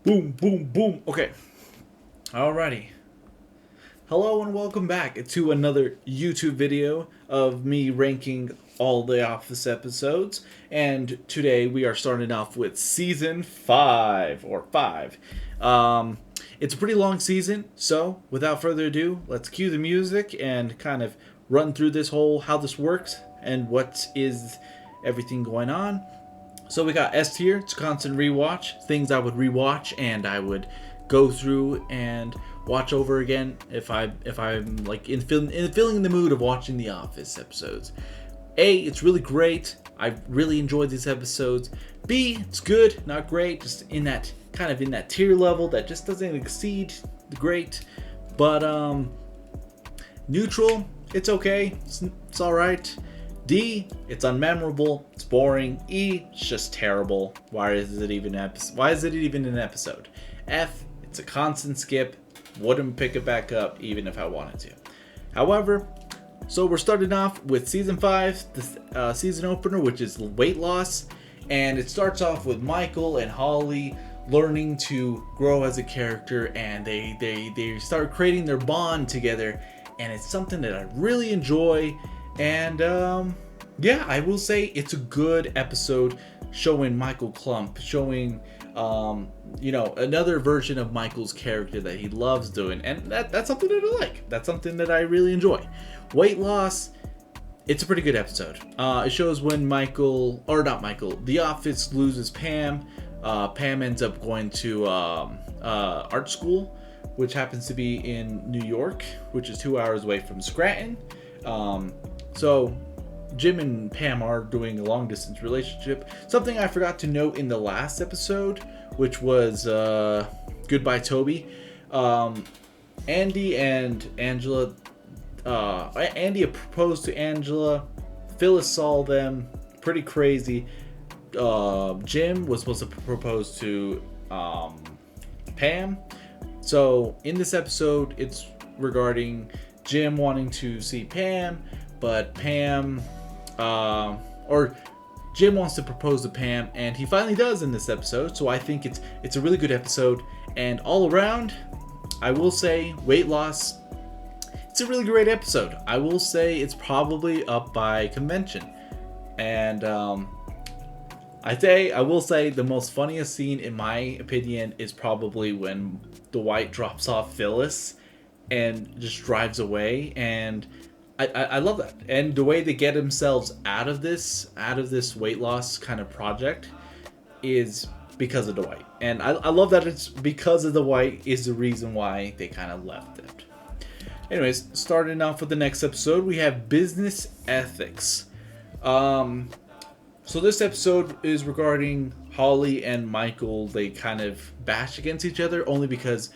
Boom, boom, boom. Okay. Alrighty. Hello and welcome back to another YouTube video of me ranking all the Office episodes. And today we are starting off with season 5 or 5. It's a pretty long season, so without further ado, let's cue the music and kind of run through this whole how this works and what is everything going on. So we got S tier. It's constant rewatch. Things I would rewatch and I would go through and watch over again if I'm like feeling the mood of watching the Office episodes. A, it's really great. I really enjoyed these episodes. B, it's good, not great, just in that kind of in that tier level that just doesn't exceed the great. But neutral, it's okay. It's all right. D, it's unmemorable, it's boring. E, it's just terrible. Why is it even an episode? F, it's a constant skip. Wouldn't pick it back up even if I wanted to. However, so we're starting off with season 5, the season opener, which is weight loss, and it starts off with Michael and Holly learning to grow as a character, and they start creating their bond together, and it's something that I really enjoy. And yeah, I will say it's a good episode showing Michael Klump, showing another version of Michael's character that he loves doing, and that's something that I like. That's something that I really enjoy. Weight loss, it's a pretty good episode. It shows when The Office loses Pam. Pam ends up going to art school, which happens to be in New York, which is 2 hours away from Scranton. So Jim and Pam are doing a long distance relationship. Something I forgot to note in the last episode, which was Goodbye Toby. Andy and Angela. Andy proposed to Angela. Phyllis saw them. Pretty crazy. Jim was supposed to propose to Pam. So in this episode, it's regarding Jim wanting to see Pam, but Pam, or Jim wants to propose to Pam, and he finally does in this episode. So I think it's a really good episode, and all around, I will say weight loss. It's a really great episode. I will say it's probably up by convention, and I will say the most funniest scene in my opinion is probably when Dwight drops off Phyllis and just drives away, and I love that, and the way they get themselves out of this weight loss kind of project is because of Dwight, and I love that it's because of Dwight is the reason why they kind of left it. Anyways, starting off with the next episode, we have business ethics. So this episode is regarding Holly and Michael. They kind of bash against each other only because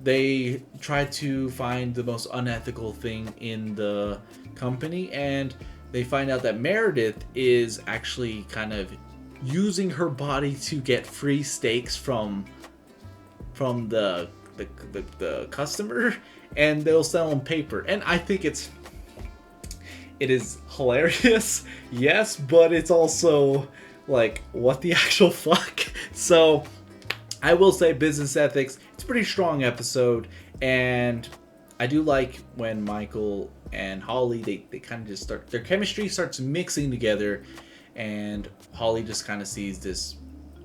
they try to find the most unethical thing in the company, and they find out that Meredith is actually kind of using her body to get free steaks from the customer, and they'll sell them paper. And I think it is hilarious, yes, but it's also like, what the actual fuck? So I will say business ethics, it's a pretty strong episode, and I do like when Michael and Holly, they kind of just their chemistry starts mixing together, and Holly just kind of sees this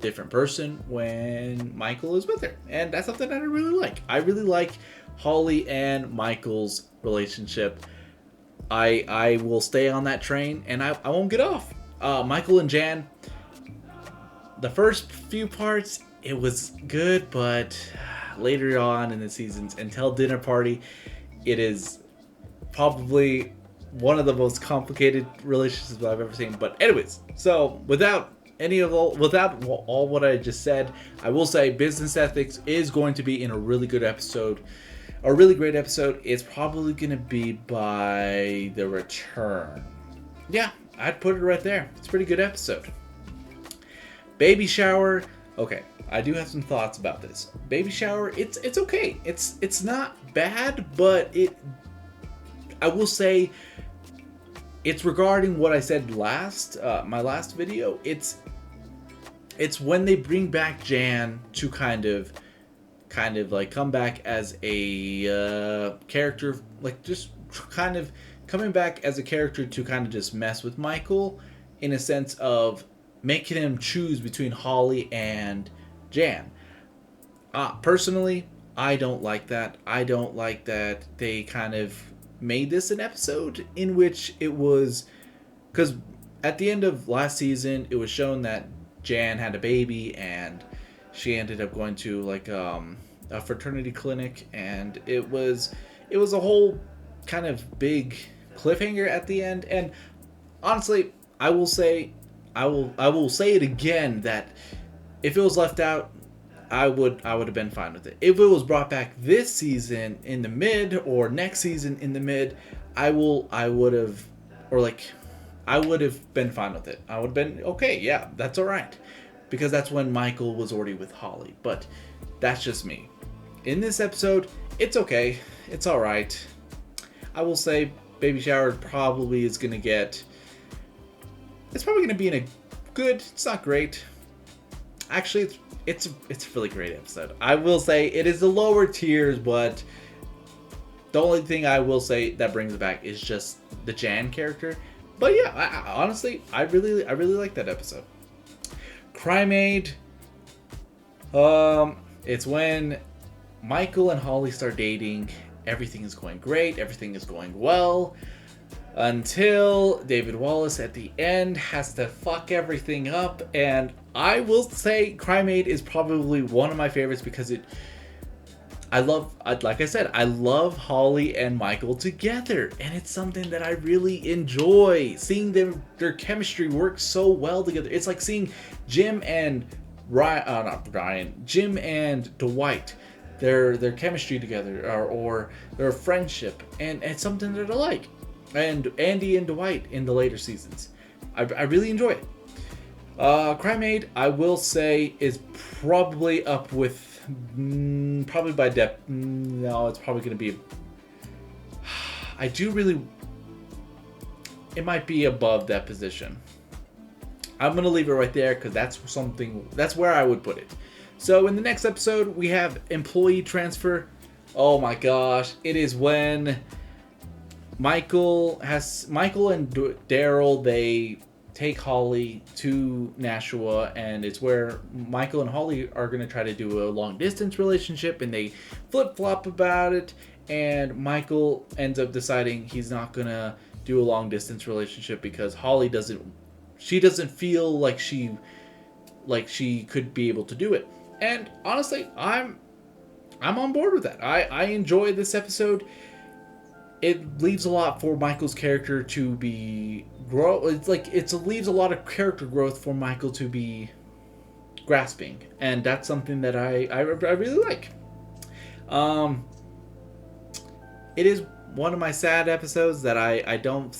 different person when Michael is with her, and that's something that I really like. I really like Holly and Michael's relationship. I will stay on that train, and I won't get off. Michael and Jan, the first few parts, it was good, but later on in the seasons, until Dinner Party, it is probably one of the most complicated relationships I've ever seen. But anyways, so without all what I just said, I will say business ethics is going to be in a really good episode. A really great episode. It's probably going to be by The Return. Yeah, I'd put it right there. It's a pretty good episode. Baby shower. Okay, I do have some thoughts about this. Baby shower, it's okay. It's not bad, but I will say it's regarding what I said my last video. It's when they bring back Jan to kind of like come back as a character, like just kind of coming back as a character to kind of just mess with Michael, in a sense of making him choose between Holly and Jan. Personally, I don't like that. I don't like that they kind of made this an episode in which it was, because at the end of last season it was shown that Jan had a baby and she ended up going to like a fraternity clinic, and it was a whole kind of big cliffhanger at the end. And honestly, I will say it again that if it was left out, I would have been fine with it. If it was brought back this season in the mid or next season in the mid, I would have been fine with it. I would have been okay, yeah, that's all right. Because that's when Michael was already with Holly. But that's just me. In this episode, it's okay. It's all right. I will say Baby Shower probably is going to get... It's probably going to be in a good... It's not great. Actually, it's a really great episode. I will say it is the lower tiers, but the only thing I will say that brings it back is just the Jan character. But yeah, honestly, I really like that episode. Crime-Aid. It's when Michael and Holly start dating. Everything is going great. Everything is going well. Until David Wallace at the end has to fuck everything up. And I will say Crime-Aid is probably one of my favorites because like I said, I love Holly and Michael together. And it's something that I really enjoy. Seeing their chemistry work so well together. It's like seeing Jim and Jim and Dwight. Their chemistry together or their friendship. And it's something that I like. And Andy and Dwight in the later seasons. I really enjoy it. Crime-Aid, I will say, is probably up with... probably by depth. No, it's probably going to be... I do really... It might be above that position. I'm going to leave it right there because that's where I would put it. So in the next episode, we have Employee Transfer. Oh my gosh. It is when... Michael and Daryl, they take Holly to Nashua, and it's where Michael and Holly are going to try to do a long distance relationship, and they flip-flop about it, and Michael ends up deciding he's not going to do a long distance relationship because Holly doesn't feel like she could be able to do it. And honestly, I'm on board with that. I enjoy this episode. It leaves a lot for Michael's character to grow. It leaves a lot of character growth for Michael to be grasping, and that's something that I really like. It is one of my sad episodes that I don't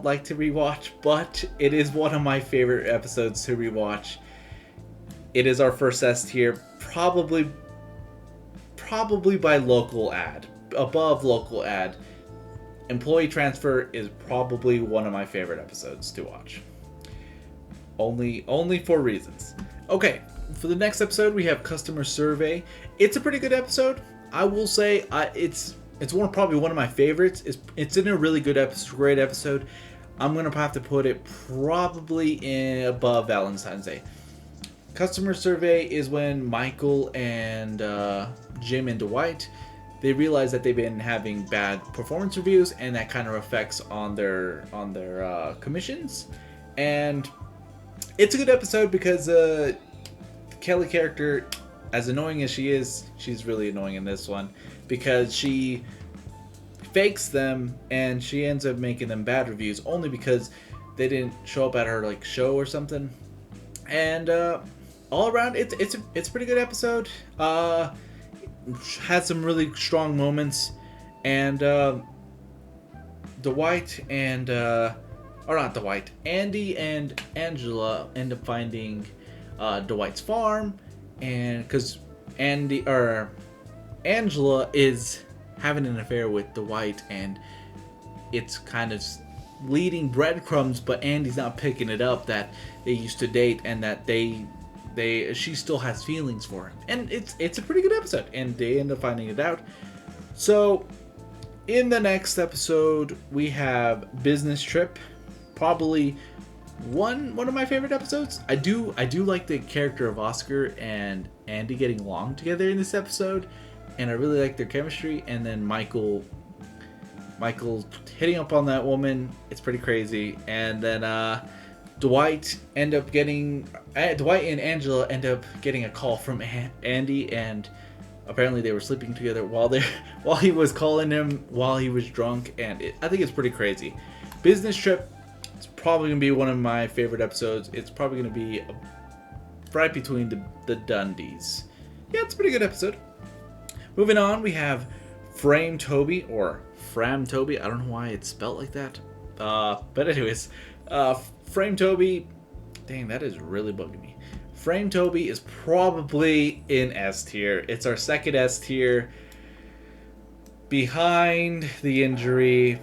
like to rewatch, but it is one of my favorite episodes to rewatch. It is our first S tier, probably by local ad, above local ad. Employee Transfer is probably one of my favorite episodes to watch. Only for reasons. Okay, for the next episode we have Customer Survey. It's a pretty good episode. I will say it's probably one of my favorites. It's in a really good episode, great episode. I'm gonna have to put it probably above Valentine's Day. Customer Survey is when Michael and Jim and Dwight, they realize that they've been having bad performance reviews, and that kind of affects on their commissions. And it's a good episode because Kelly character, as annoying as she is, she's really annoying in this one because she fakes them and she ends up making them bad reviews only because they didn't show up at her show or something. And all around, it's a pretty good episode. Had some really strong moments, and Dwight and Andy and Angela end up finding Dwight's farm, and because Angela is having an affair with Dwight, and it's kind of leading breadcrumbs, but Andy's not picking it up that they used to date and that they she still has feelings for him, and it's a pretty good episode, and they end up finding it out. So in the next episode we have Business Trip, probably one of my favorite episodes. I do like the character of Oscar and Andy getting along together in this episode, and I really like their chemistry. And then Michael hitting up on that woman, it's pretty crazy. And then Dwight and Angela end up getting a call from Andy, and apparently they were sleeping together while he was calling him while he was drunk, and I think it's pretty crazy. Business Trip, it's probably gonna be one of my favorite episodes. It's probably gonna be right between the Dundies. Yeah, it's a pretty good episode. Moving on, we have Frame Toby, or Fram Toby. I don't know why it's spelled like that. But anyways, Frame Toby, dang, that is really bugging me. Frame Toby is probably in S tier. It's our second S tier, behind The Injury.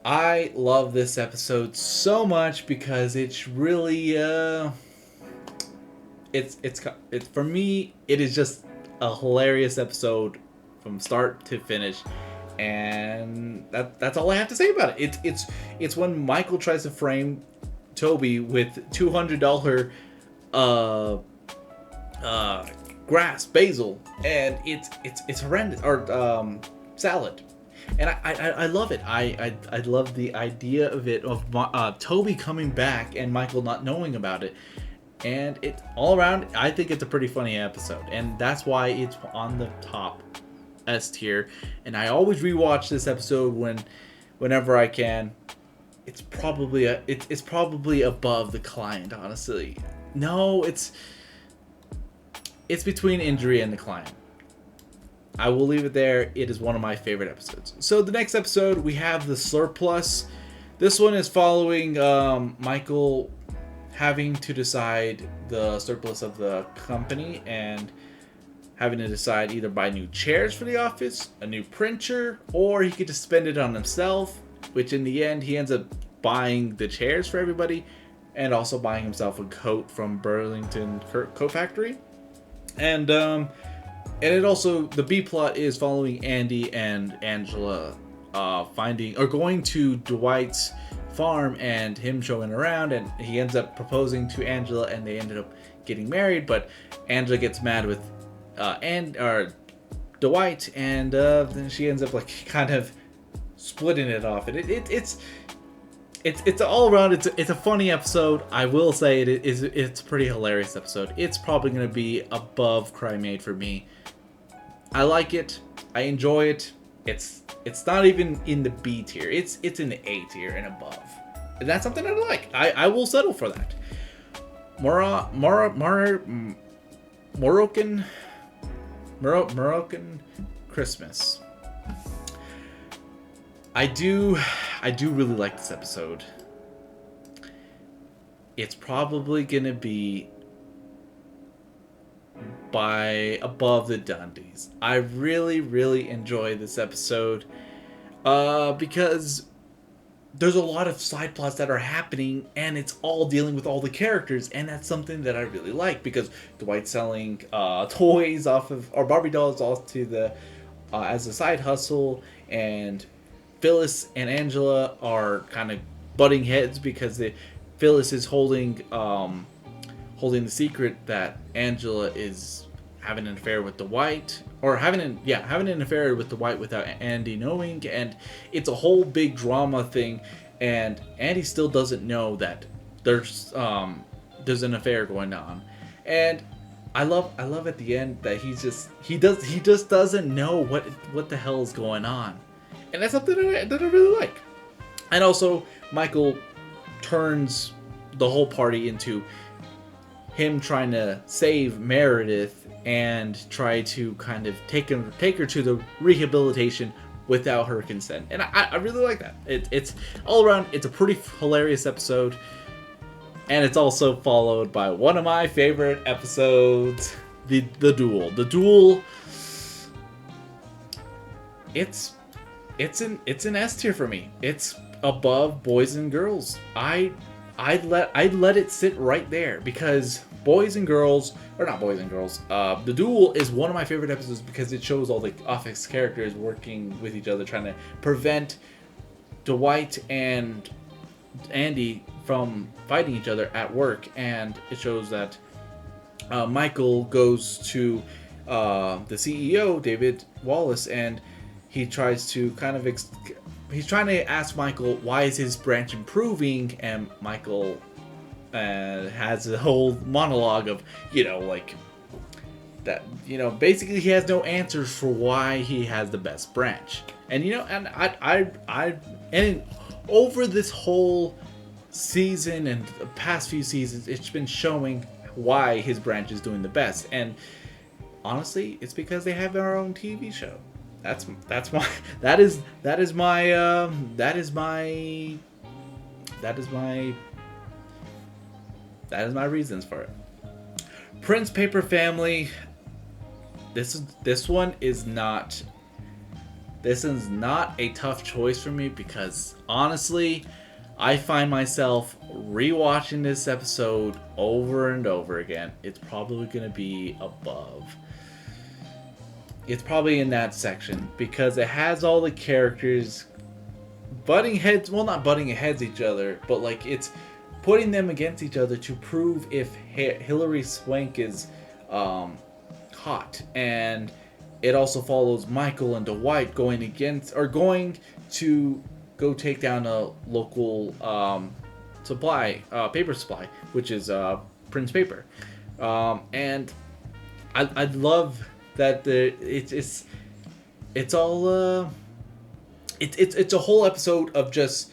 I love this episode so much because it's really it's for me, it is just a hilarious episode from start to finish, and that's all I have to say about it. It's when Michael tries to frame Toby with $200 grass basil, and it's horrendous, or salad, and I love it. I love the idea of it, of Toby coming back and Michael not knowing about it. And it all around, I think it's a pretty funny episode, and that's why it's on the top S tier. And I always rewatch this episode whenever I can. It's probably it's probably above The Client, honestly. No, it's between Injury and The Client. I will leave it there. It is one of my favorite episodes. So the next episode, we have The Surplus. This one is following Michael having to decide the surplus of the company, and having to decide either buy new chairs for the office, a new printer, or he could just spend it on himself, which in the end he ends up buying the chairs for everybody, and also buying himself a coat from Burlington Coat Factory. And it also, the B plot is following Andy and Angela going to Dwight's farm and him showing around, and he ends up proposing to Angela, and they ended up getting married. But Angela gets mad with Dwight, and then she ends up like kind of splitting it off. And it's all around. It's a funny episode. I will say it's a pretty hilarious episode. It's probably gonna be above Cry Maid for me. I like it. I enjoy it. It's not even in the B tier. It's in the A tier and above. And that's something I like. I will settle for that. Moroccan Christmas. I do really like this episode. It's probably gonna be above the Dundies. I really enjoy this episode because there's a lot of side plots that are happening, and it's all dealing with all the characters, and that's something that I really like, because Dwight's selling toys off of, or Barbie dolls off to the as a side hustle, and Phyllis and Angela are kind of butting heads because Phyllis is holding the secret that Angela is having an affair with Dwight, or having an affair with Dwight without Andy knowing, and it's a whole big drama thing, and Andy still doesn't know that there's an affair going on. And I love at the end that he just doesn't know what the hell is going on, and that's something that I really like. And also Michael turns the whole party into him trying to save Meredith and try to kind of take her to the rehabilitation without her consent. And I really like that. It's all around, it's a pretty hilarious episode. And it's also followed by one of my favorite episodes, the Duel. The Duel, it's an S tier for me. It's above Boys and Girls. I'd let it sit right there, because Boys and Girls, or not Boys and Girls, The Duel is one of my favorite episodes because it shows all the Office characters working with each other, trying to prevent Dwight and Andy from fighting each other at work. And it shows that Michael goes to the CEO, David Wallace, and he tries to kind of he's trying to ask Michael why is his branch improving, and Michael has a whole monologue of, like that, basically he has no answers for why he has the best branch. And and over this whole season and the past few seasons, it's been showing why his branch is doing the best. And honestly, it's because they have their own TV show. That is my reasons for it. Prince Paper Family. This one is not a tough choice for me because honestly, I find myself rewatching this episode over and over again. It's probably going to be above. It's probably in that section because it has all the characters butting heads. Well, not butting heads each other, but like it's putting them against each other to prove if Hilary Swank is hot. And it also follows Michael and Dwight going to go take down a local paper supply, which is Prince Paper. And I love that it's a whole episode of just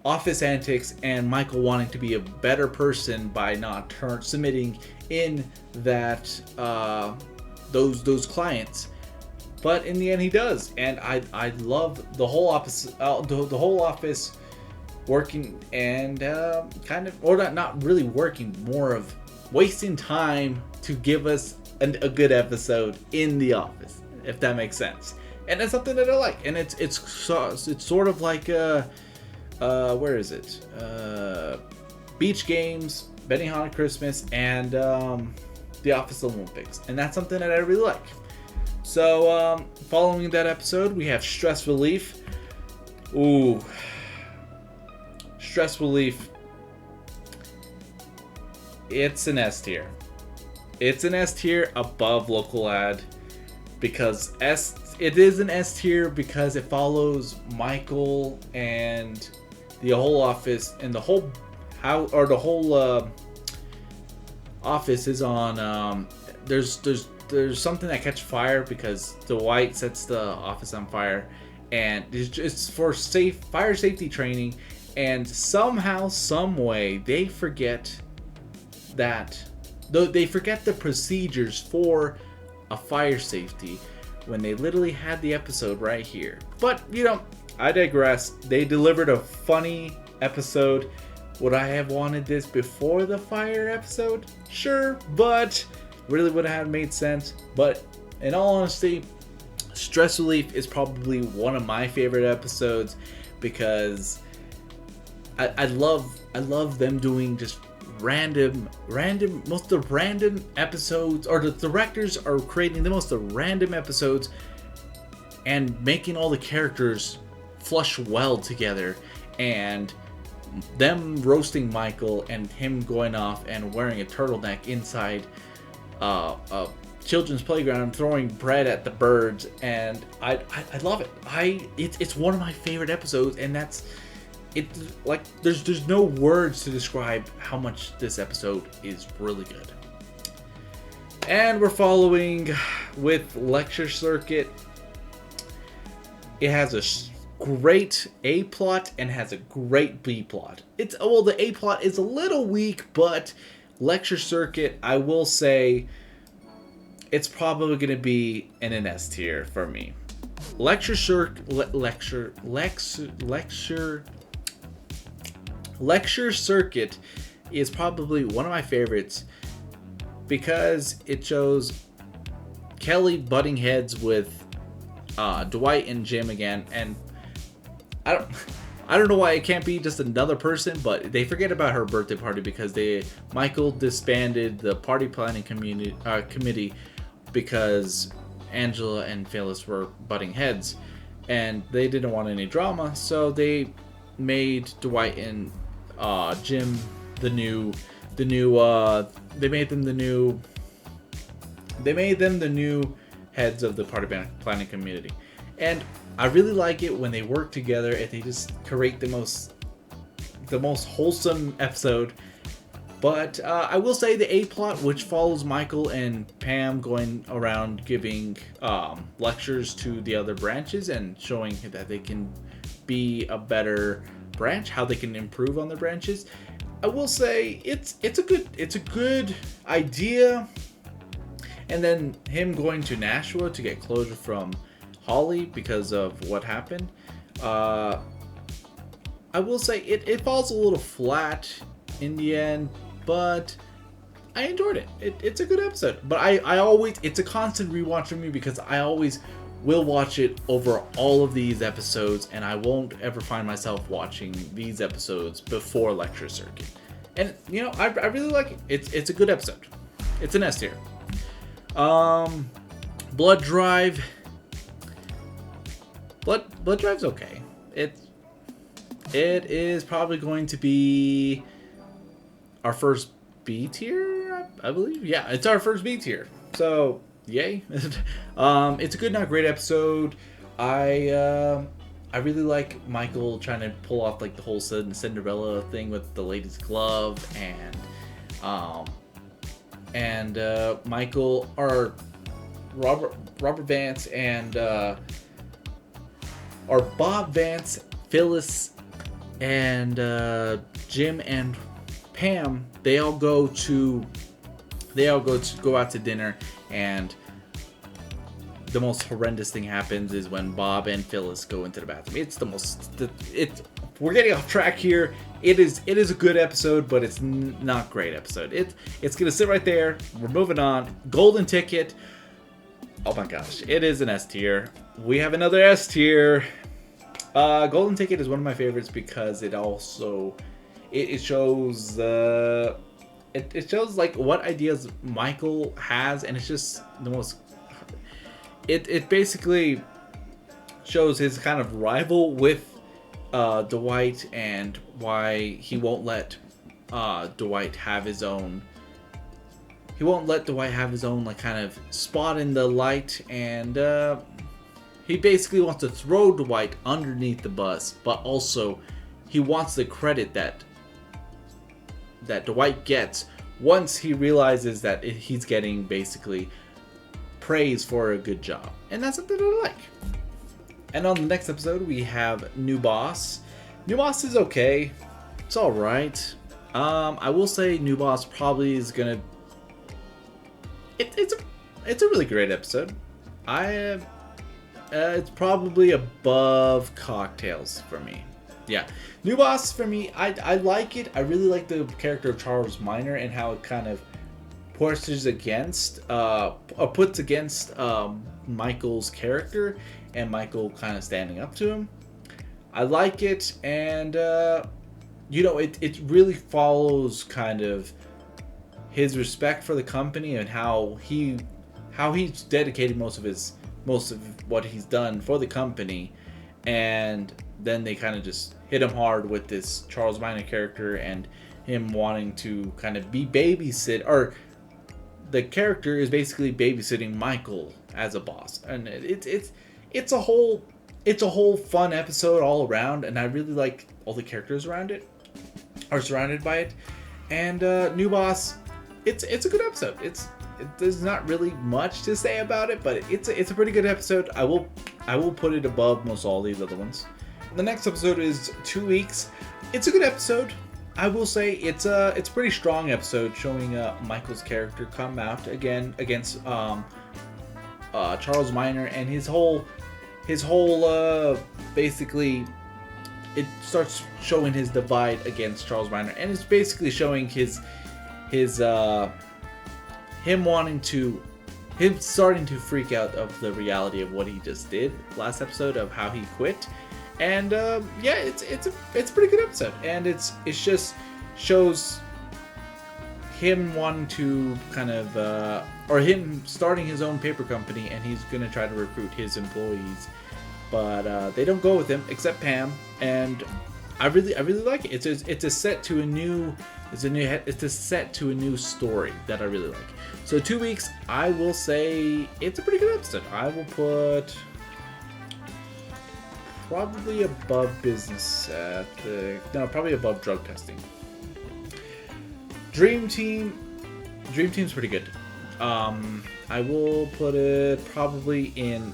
office antics and Michael wanting to be a better person by not submitting in that those clients, but in the end he does. And I love the whole the whole office working and kind of, or not really working, more of wasting time to give us a good episode in the office, if that makes sense. And it's something that I like, and it's sort of like where is it? Beach Games, Benihana Christmas, and the Office Olympics, and that's something that I really like. So following that episode, we have Stress Relief. Ooh, Stress Relief. It's an S tier. It's an S tier above Local Ad because it is an S tier because it follows Michael and the whole office, and the whole office is on. There's something that catches fire because Dwight sets the office on fire, and it's for fire safety training, and somehow, some way, they forget the procedures for a fire safety when they literally had the episode right here. But I digress. They delivered a funny episode. Would I have wanted this before the fire episode? Sure, but really would have made sense. But in all honesty, Stress Relief is probably one of my favorite episodes because I love them doing just random most of the random episodes, or the directors are creating the most of random episodes and making all the characters flush well together, and them roasting Michael and him going off and wearing a turtleneck inside a children's playground throwing bread at the birds, and I love it. It's one of my favorite episodes, and there's no words to describe how much this episode is really good. And we're following with Lecture Circuit. It has a great A plot and has a great B plot. The A plot is a little weak, but Lecture Circuit, I will say, it's probably going to be in an S tier for me. Lecture Circuit is probably one of my favorites because it shows Kelly butting heads with Dwight and Jim again, and I don't know why it can't be just another person, but they forget about her birthday party because Michael disbanded the party planning committee because Angela and Phyllis were butting heads, and they didn't want any drama, so they made Dwight and Jim they made them the new heads of the party planning community. And I really like it when they work together and they just create the most wholesome episode. But I will say the A plot, which follows Michael and Pam going around giving lectures to the other branches and showing that they can be a better branch, how they can improve on their branches. I will say it's a good idea. And then him going to Nashua to get closure from Holly because of what happened. I will say it falls a little flat in the end, but I enjoyed it. It's a good episode. But I always, it's a constant rewatch for me because I always will watch it over all of these episodes, and I won't ever find myself watching these episodes before Lecture Circuit. And you know, I really like it. It's a good episode. It's an S tier. Blood Drive. Blood Drive's okay. It is probably going to be our first B tier, I believe. Yeah, it's our first B tier. So yay. It's a good, not great episode. I really like Michael trying to pull off like the whole Cinderella thing with the lady's glove, and Michael or Robert Vance and or Bob Vance, Phyllis, and Jim and Pam. They all go out to dinner, and the most horrendous thing happens is when Bob and Phyllis go into the bathroom. We're getting off track here. It is a good episode, but it's not great episode. It's gonna sit right there. We're moving on. Golden Ticket. Oh my gosh, it is an S tier. We have another S tier. Golden Ticket is one of my favorites because it also it shows it shows like what ideas Michael has, and it's just the most. It basically shows his kind of rival with Dwight and why he won't let Dwight have his own. He won't let Dwight have his own like kind of spot in the light, and he basically wants to throw Dwight underneath the bus, but also he wants the credit that Dwight gets once he realizes that he's getting basically praise for a good job, and that's something I like. And on the next episode, we have New Boss. New Boss is okay. It's all right. I will say New Boss probably is gonna. It's a really great episode. It's probably above Cocktails for me. Yeah, New Boss for me. I like it. I really like the character of Charles Miner and how it kind of puts against Michael's character, and Michael kind of standing up to him. I like it, and it really follows kind of his respect for the company and how he's dedicated most of what he's done for the company, and then they kind of just hit him hard with this Charles Miner character and him wanting to kind of be or the character is basically babysitting Michael as a boss, and it's a whole fun episode all around, and I really like all the characters around it are surrounded by it. And New Boss, it's a good episode. There's not really much to say about it, but it's a pretty good episode. I will put it above most all these other ones. The next episode is 2 Weeks. It's a good episode. I will say it's a pretty strong episode, showing Michael's character come out again against Charles Miner, and his whole basically it starts showing his divide against Charles Miner, and it's basically showing him starting to freak out of the reality of what he just did last episode, of how he quit. And yeah, it's a pretty good episode, and it's just shows him wanting to kind of or him starting his own paper company, and he's gonna try to recruit his employees, but they don't go with him except Pam, and I really like it. It's a set to a new story that I really like. So 2 weeks, I will say it's a pretty good episode. I will put probably above business probably above drug testing. Dream Team's pretty good. I will put it probably in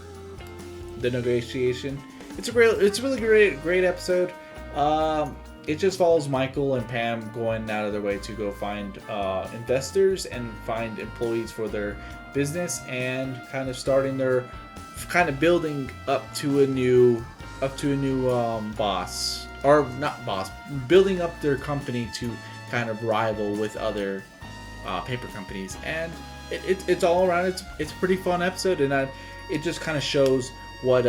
the negotiation. It's a really great episode. It just follows Michael and Pam going out of their way to go find investors and find employees for their business, and kind of building up to a new boss, or not boss, building up their company to kind of rival with other paper companies. And it's all around, it's a pretty fun episode, and it just kind of shows what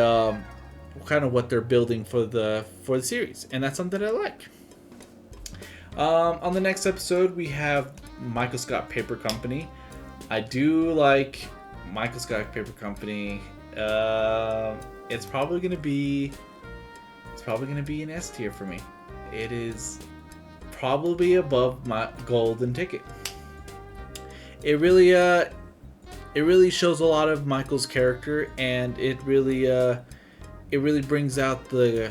they're building for the series, and that's something I like. On the next episode, we have Michael Scott Paper Company. I do like Michael Scott Paper Company. It's probably gonna be an S tier for me. It is probably above my Golden Ticket. It really shows a lot of Michael's character, and it really brings out the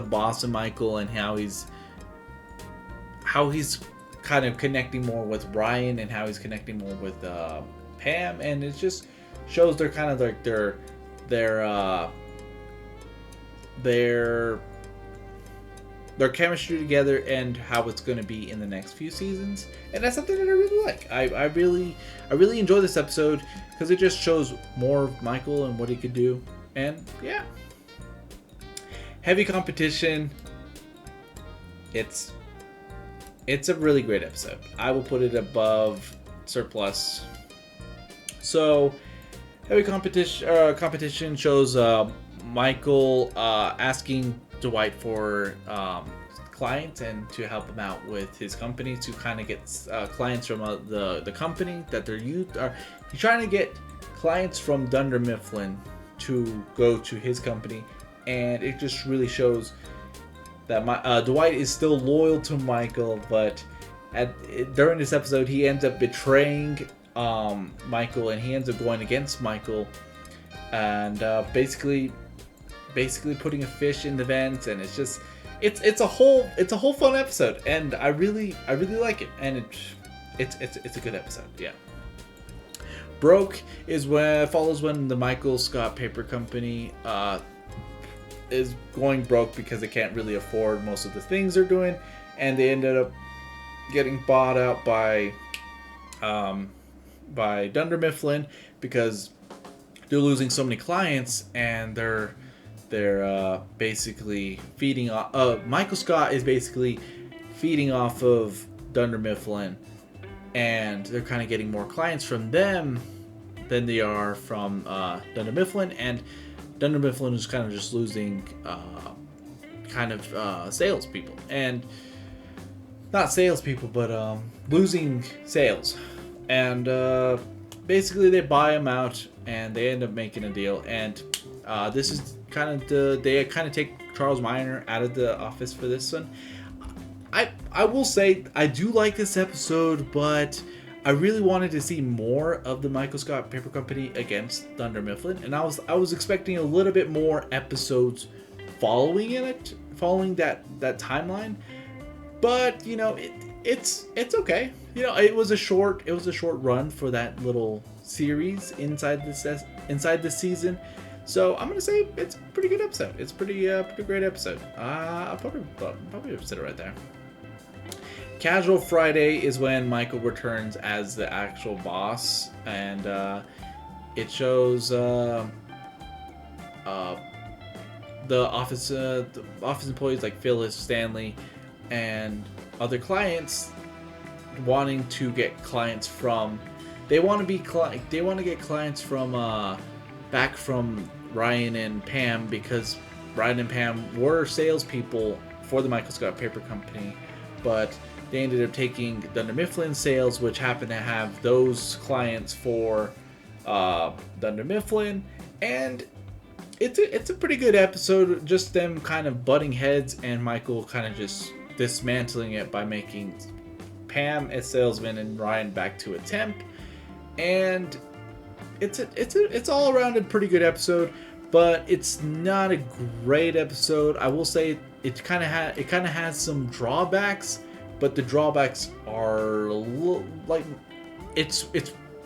boss of Michael, and how he's kind of connecting more with Ryan, and how he's connecting more with Pam, and it just shows their kind of like their chemistry together, and how it's going to be in the next few seasons. And that's something that I really like. I really enjoy this episode because it just shows more of Michael and what he could do. And yeah, Heavy Competition. It's a really great episode. I will put it above Surplus. So Heavy Competition shows Michael asking Dwight for clients, and to help him out with his company, to kind of get clients from the company that they're used. He's trying to get clients from Dunder Mifflin to go to his company, and it just really shows that Dwight is still loyal to Michael, but during this episode he ends up betraying Michael, and he ends up going against Michael, and basically putting a fish in the vent, and it's a whole fun episode, and I really like it, and it's a good episode. Yeah. Broke follows when the Michael Scott Paper Company is going broke because they can't really afford most of the things they're doing, and they ended up getting bought out by Dunder Mifflin because they're losing so many clients, and they're basically feeding off. Michael Scott is basically feeding off of Dunder Mifflin, and they're kind of getting more clients from them than they are from Dunder Mifflin, and Dunder Mifflin is kind of just losing salespeople, and not salespeople, but losing sales, and basically they buy them out, and they end up making a deal, and this is they take Charles Miner out of the office for this one. I will say I do like this episode, but I really wanted to see more of the Michael Scott Paper Company against Dunder Mifflin, and I was expecting a little bit more episodes following that timeline. But it's okay. It was a short run for that little series inside this season. So I'm gonna say it's a pretty good episode. It's pretty great episode. I'll probably sit it right there. Casual Friday is when Michael returns as the actual boss, and it shows the office employees like Phyllis, Stanley, and other clients wanting to get clients from they want to get clients from back from Ryan and Pam, because Ryan and Pam were salespeople for the Michael Scott Paper Company, but they ended up taking Dunder Mifflin sales, which happened to have those clients for Dunder Mifflin, and it's a pretty good episode. Just them kind of butting heads, and Michael kind of just dismantling it by making Pam a salesman and Ryan back to a temp, and it's all around a pretty good episode. But it's not a great episode. I will say it kind of has some drawbacks, but the drawbacks are like it's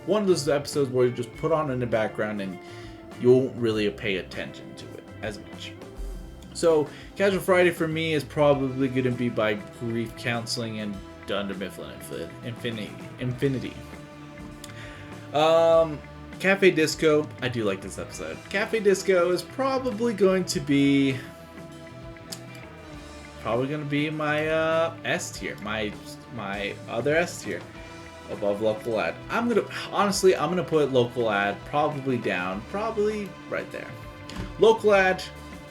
one of those episodes where you just put on in the background and you won't really pay attention to it as much. So Casual Friday for me is probably going to be by Grief Counseling and Dunder Mifflin Infinity. Cafe Disco, I do like this episode. Cafe Disco is probably going to be my S tier, my other S tier above Local Ad. I'm gonna put Local Ad probably down, probably right there. Local Ad,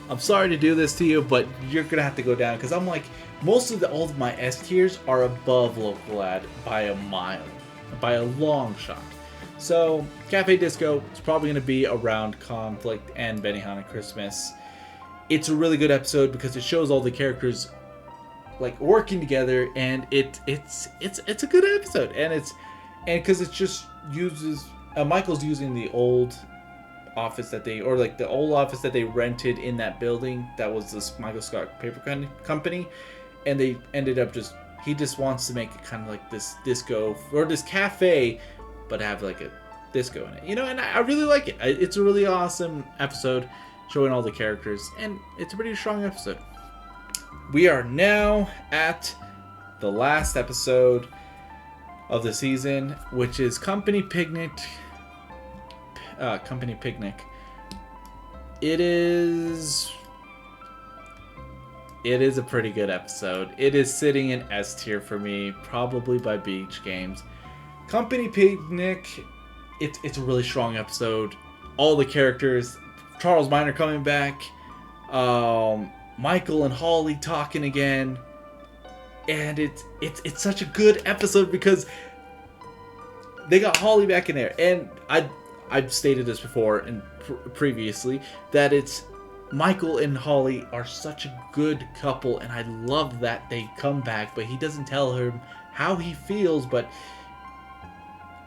I'm sorry to do this to you, but you're gonna have to go down, because I'm like, all of my S tiers are above Local Ad by a mile, by a long shot. So, Cafe Disco is probably going to be around Conflict and Benihana Christmas. It's a really good episode because it shows all the characters like working together, and it's a good episode, and because it just uses Michael's using the old office the old office that they rented in that building that was this Michael Scott Paper Company, and they ended up he just wants to make it kind of like this disco or this cafe, but have like a disco in it, and I really like it. It's a really awesome episode showing all the characters, and it's a pretty strong episode. We are now at the last episode of the season, which is Company Picnic. It is a pretty good episode. It is sitting in S tier for me, probably by Beach Games. Company Picnic, it's a really strong episode. All the characters, Charles Miner coming back, Michael and Holly talking again, and it's such a good episode because they got Holly back in there. And I've stated this before and previously that it's Michael and Holly are such a good couple, and I love that they come back, but he doesn't tell her how he feels, but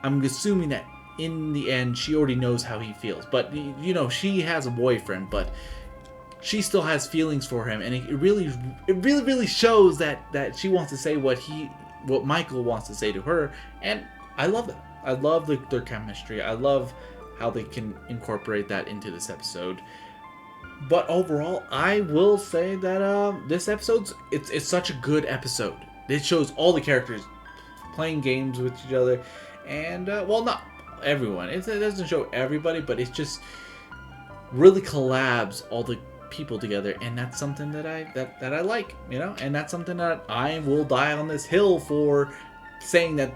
I'm assuming that in the end she already knows how he feels. But she has a boyfriend, but she still has feelings for him, and it really shows that she wants to say what Michael wants to say to her, and I love that. I love their chemistry. I love how they can incorporate that into this episode. But overall, I will say that this episode's it's such a good episode. It shows all the characters playing games with each other, and not everyone. It doesn't show everybody, but it just really collabs all the people together, and that's something that I like, and that's something that I will die on this hill for, saying that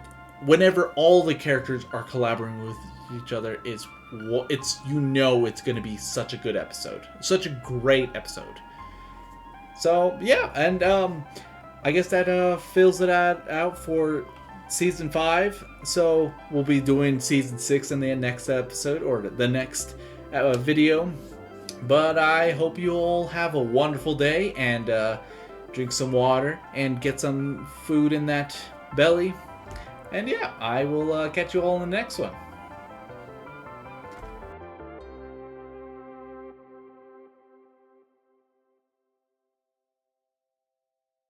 whenever all the characters are collaborating with each other, it's going to be such a good episode, such a great episode. So yeah, and I guess that fills it out for season 5. So we'll be doing season 6 in the next episode, or the next video. But I hope you all have a wonderful day, and drink some water and get some food in that belly. And yeah, I will catch you all in the next one.